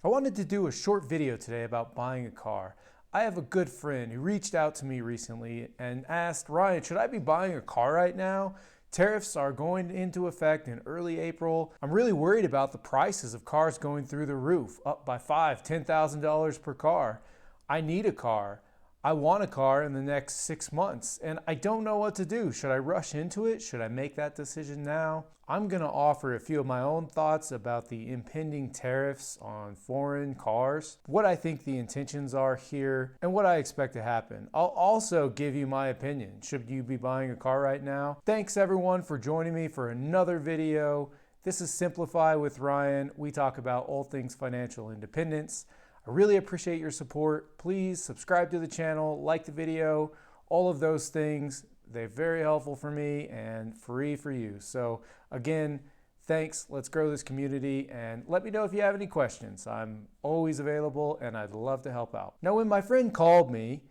I wanted to do a short video today about buying a car. I have a good friend who reached out to me recently and asked, Ryan, should I be buying a car right now? Tariffs are going into effect in early April. I'm really worried about the prices of cars going through the roof, up by $5,000, $10,000 per car. I need a car. I want a car in the next 6 months and I don't know what to do. Should I rush into it? Should I make that decision now? I'm going to offer a few of my own thoughts about the impending tariffs on foreign cars, what I think the intentions are here, and what I expect to happen. I'll also give you my opinion. Should you be buying a car right now? Thanks everyone for joining me for another video. This is Simplify with Ryan. We talk about all things financial independence. I really appreciate your support. Please subscribe to the channel, like the video, all of those things. They're very helpful for me and free for you. So again, thanks. Let's grow this community and let me know if you have any questions. I'm always available and I'd love to help out. Now, when my friend called me,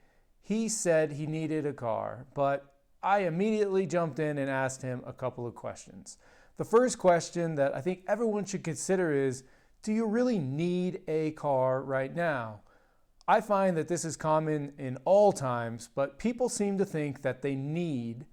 he said he needed a car, but I immediately jumped in and asked him a couple of questions. The first question that I think everyone should consider is, do you really need a car right now? I find that this is common in all times, but people seem to think that they need,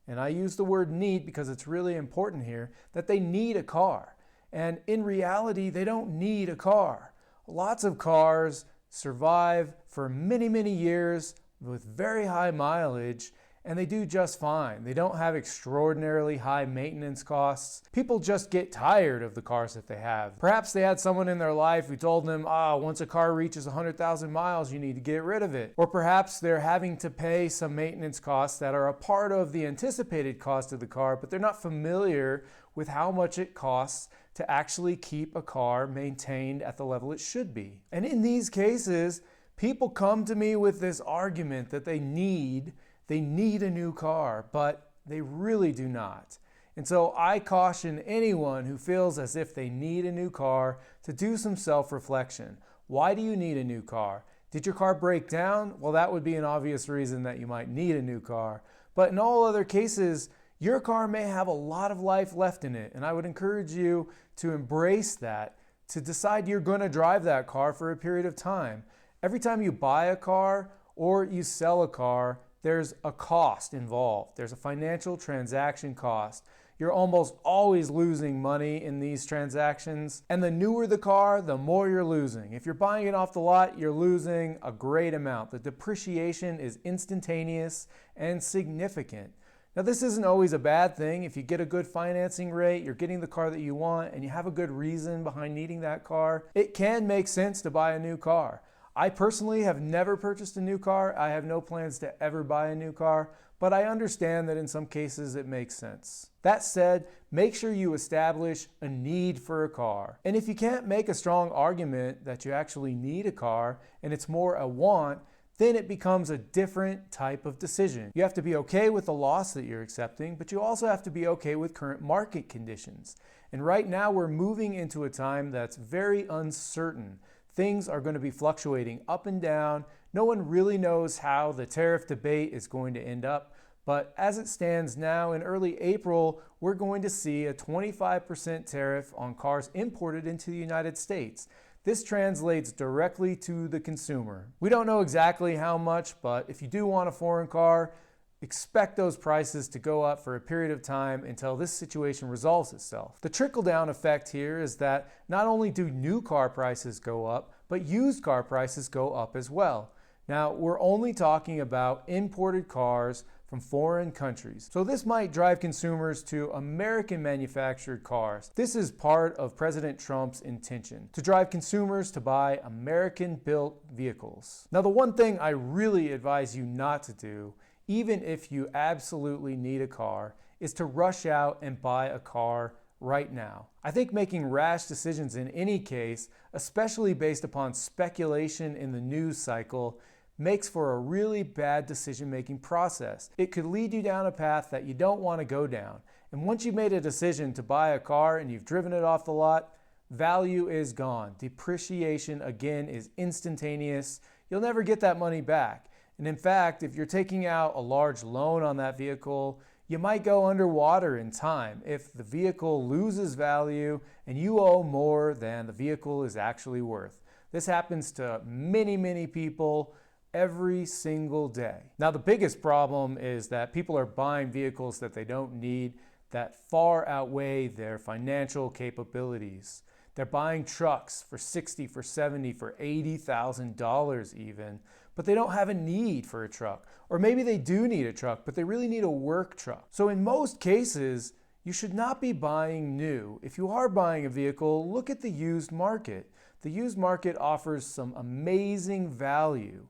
and I use the word need because it's really important here, that they need a car. And in reality, they don't need a car. Lots of cars survive for many, many years with very high mileage, and they do just fine. They don't have extraordinarily high maintenance costs. People just get tired of the cars that they have. Perhaps they had someone in their life who told them, once a car reaches 100,000 miles, you need to get rid of it. Or perhaps they're having to pay some maintenance costs that are a part of the anticipated cost of the car, but they're not familiar with how much it costs to actually keep a car maintained at the level it should be. And in these cases, people come to me with this argument that they need a new car, but they really do not. And so I caution anyone who feels as if they need a new car to do some self-reflection. Why do you need a new car? Did your car break down? Well, that would be an obvious reason that you might need a new car. But in all other cases, your car may have a lot of life left in it. And I would encourage you to embrace that, to decide you're going to drive that car for a period of time. Every time you buy a car or you sell a car, there's a cost involved. There's a financial transaction cost. You're almost always losing money in these transactions. And the newer the car, the more you're losing. If you're buying it off the lot, you're losing a great amount. The depreciation is instantaneous and significant. Now, this isn't always a bad thing. If you get a good financing rate, you're getting the car that you want, and you have a good reason behind needing that car, it can make sense to buy a new car. I personally have never purchased a new car. I have no plans to ever buy a new car, but I understand that in some cases it makes sense. That said, make sure you establish a need for a car. And if you can't make a strong argument that you actually need a car and it's more a want, then it becomes a different type of decision. You have to be okay with the loss that you're accepting, but you also have to be okay with current market conditions. And right now we're moving into a time that's very uncertain. Things are going to be fluctuating up and down. No one really knows how the tariff debate is going to end up. But as it stands now, in early April, we're going to see a 25% tariff on cars imported into the United States. This translates directly to the consumer. We don't know exactly how much, but if you do want a foreign car, expect those prices to go up for a period of time until this situation resolves itself. The trickle-down effect here is that not only do new car prices go up, but used car prices go up as well. Now, we're only talking about imported cars from foreign countries. So this might drive consumers to American manufactured cars. This is part of President Trump's intention, to drive consumers to buy American built vehicles. Now, the one thing I really advise you not to do, even if you absolutely need a car, is to rush out and buy a car right now. I think making rash decisions in any case, especially based upon speculation in the news cycle, makes for a really bad decision-making process. It could lead you down a path that you don't want to go down. And once you've made a decision to buy a car and you've driven it off the lot, value is gone. Depreciation, again, is instantaneous. You'll never get that money back. And in fact, if you're taking out a large loan on that vehicle, You might go underwater in time if the vehicle loses value and you owe more than the vehicle is actually worth. This happens to many people every single day. Now, the biggest problem is that people are buying vehicles that they don't need that far outweigh their financial capabilities. They're buying trucks for $60,000, for $70,000, for $80,000 even, but they don't have a need for a truck. Or maybe they do need a truck, but they really need a work truck. So in most cases, you should not be buying new. If you are buying a vehicle, look at the used market. The used market offers some amazing value.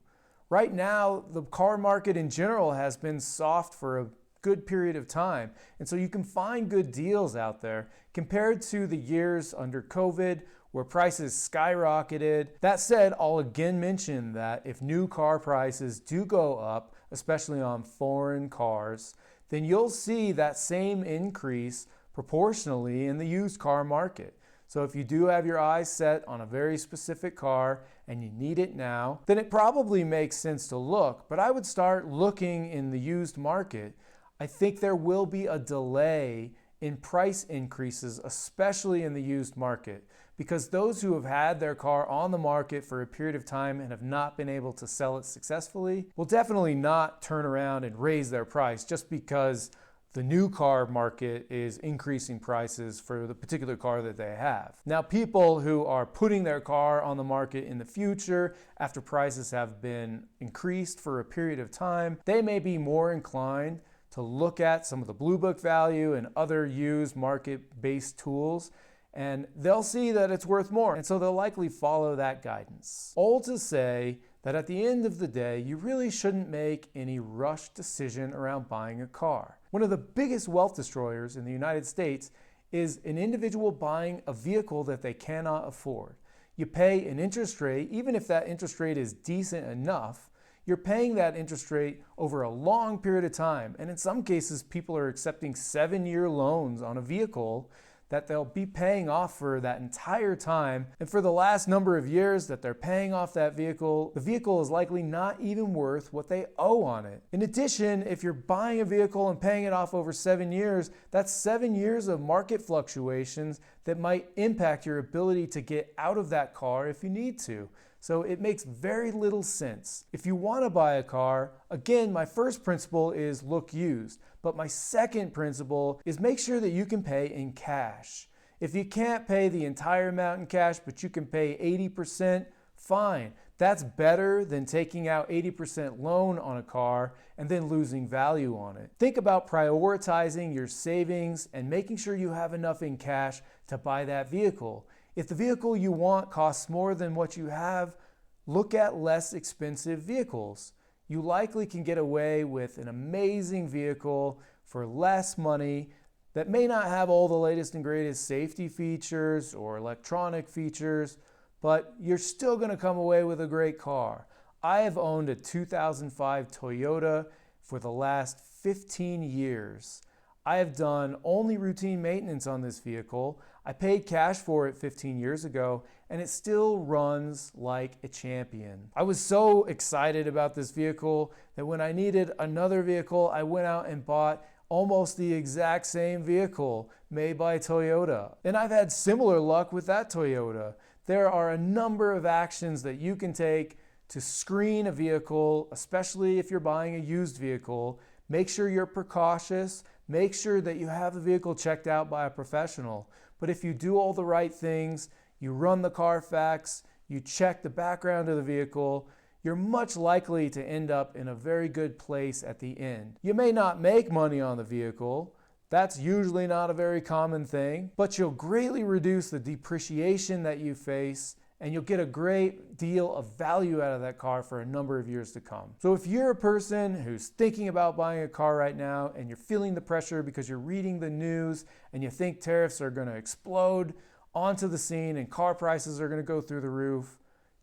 Right now, the car market in general has been soft for a good period of time. And so you can find good deals out there compared to the years under COVID where prices skyrocketed. That said, I'll again mention that if new car prices do go up, especially on foreign cars, then you'll see that same increase proportionally in the used car market. So if you do have your eyes set on a very specific car and you need it now, then it probably makes sense to look, but I would start looking in the used market. I think there will be a delay in price increases, especially in the used market, because those who have had their car on the market for a period of time and have not been able to sell it successfully will definitely not turn around and raise their price just because the new car market is increasing prices for the particular car that they have. Now, people who are putting their car on the market in the future after prices have been increased for a period of time, they may be more inclined to look at some of the Blue Book value and other used market-based tools, and they'll see that it's worth more, and so they'll likely follow that guidance. All to say that at the end of the day, you really shouldn't make any rushed decision around buying a car. One of the biggest wealth destroyers in the United States is an individual buying a vehicle that they cannot afford. You pay an interest rate, even if that interest rate is decent enough, you're paying that interest rate over a long period of time. And in some cases, people are accepting 7-year loans on a vehicle that they'll be paying off for that entire time. And for the last number of years that they're paying off that vehicle, the vehicle is likely not even worth what they owe on it. In addition, if you're buying a vehicle and paying it off over 7 years, that's 7 years of market fluctuations that might impact your ability to get out of that car if you need to. So it makes very little sense. If you want to buy a car, again, my first principle is look used. But my second principle is make sure that you can pay in cash. If you can't pay the entire amount in cash, but you can pay 80%, fine. That's better than taking out 80% loan on a car and then losing value on it. Think about prioritizing your savings and making sure you have enough in cash to buy that vehicle. If the vehicle you want costs more than what you have, look at less expensive vehicles. You likely can get away with an amazing vehicle for less money that may not have all the latest and greatest safety features or electronic features, but you're still going to come away with a great car. I have owned a 2005 Toyota for the last 15 years. I have done only routine maintenance on this vehicle. I paid cash for it 15 years ago, and it still runs like a champion. I was so excited about this vehicle that when I needed another vehicle, I went out and bought almost the exact same vehicle made by Toyota. And I've had similar luck with that Toyota. There are a number of actions that you can take to screen a vehicle, especially if you're buying a used vehicle. Make sure you're precautious. Make sure that you have the vehicle checked out by a professional. But if you do all the right things, you run the Carfax, you check the background of the vehicle, you're much likely to end up in a very good place at the end. You may not make money on the vehicle. That's usually not a very common thing, but you'll greatly reduce the depreciation that you face, and you'll get a great deal of value out of that car for a number of years to come. So if you're a person who's thinking about buying a car right now and you're feeling the pressure because you're reading the news and you think tariffs are going to explode onto the scene and car prices are going to go through the roof,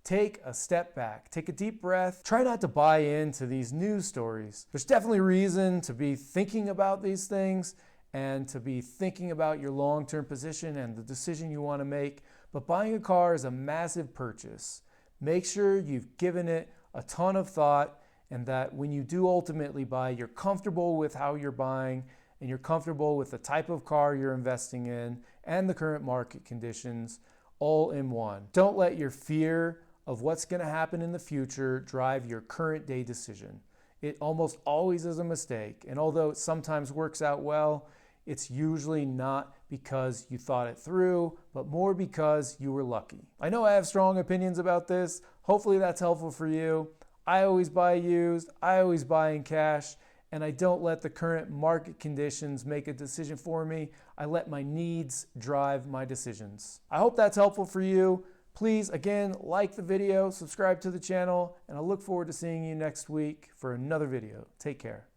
take a step back, take a deep breath, try not to buy into these news stories. There's definitely reason to be thinking about these things and to be thinking about your long-term position and the decision you want to make. But buying a car is a massive purchase. Make sure you've given it a ton of thought and that when you do ultimately buy, you're comfortable with how you're buying and you're comfortable with the type of car you're investing in and the current market conditions all in one. Don't let your fear of what's going to happen in the future drive your current day decision. It almost always is a mistake, and although it sometimes works out well, it's usually not because you thought it through, but more because you were lucky. I know I have strong opinions about this. Hopefully that's helpful for you. I always buy used, I always buy in cash, and I don't let the current market conditions make a decision for me. I let my needs drive my decisions. I hope that's helpful for you. Please, again, like the video, subscribe to the channel, and I look forward to seeing you next week for another video. Take care.